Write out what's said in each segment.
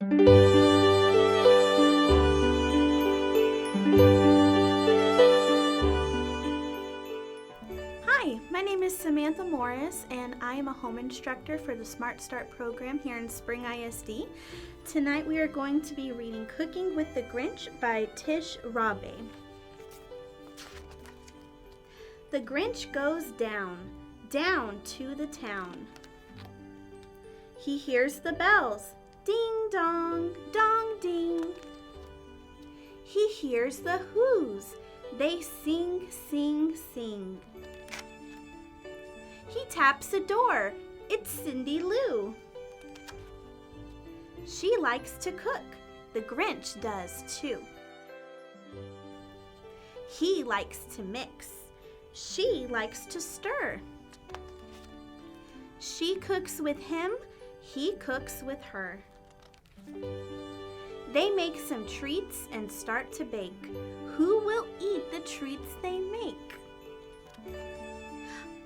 Hi, my name is Samantha Morris, and I am a home instructor for the Smart Start program here in Spring ISD. Tonight we are going to be reading Cooking with the Grinch by Tish Rabe. The Grinch goes down, down to the town. He hears the bells, ding dong, dong ding. He hears the whoos, they sing, sing, sing. He taps a door, it's Cindy Lou. She likes to cook, the Grinch does too. He likes to mix, she likes to stir. She cooks with him, he cooks with her. They make some treats and start to bake. Who will eat the treats they make?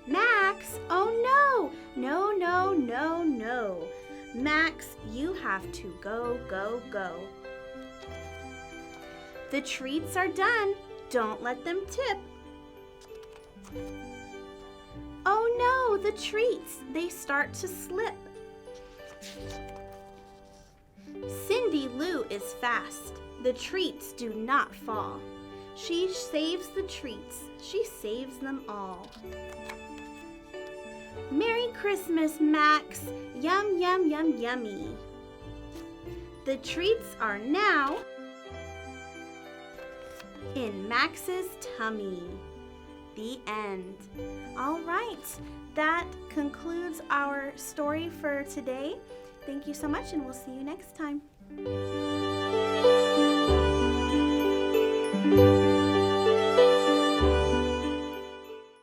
Max, oh no, no, no, no, no. Max, you have to go, go, go. The treats are done, don't let them tip. Oh no, the treats, they start to slip. Cindy Lou is fast, the treats do not fall. She saves the treats, she saves them all. Merry Christmas, Max, yum, yum, yum, yummy. The treats are now in Max's tummy. The end. All right, that concludes our story for today. Thank you so much, and we'll see you next time.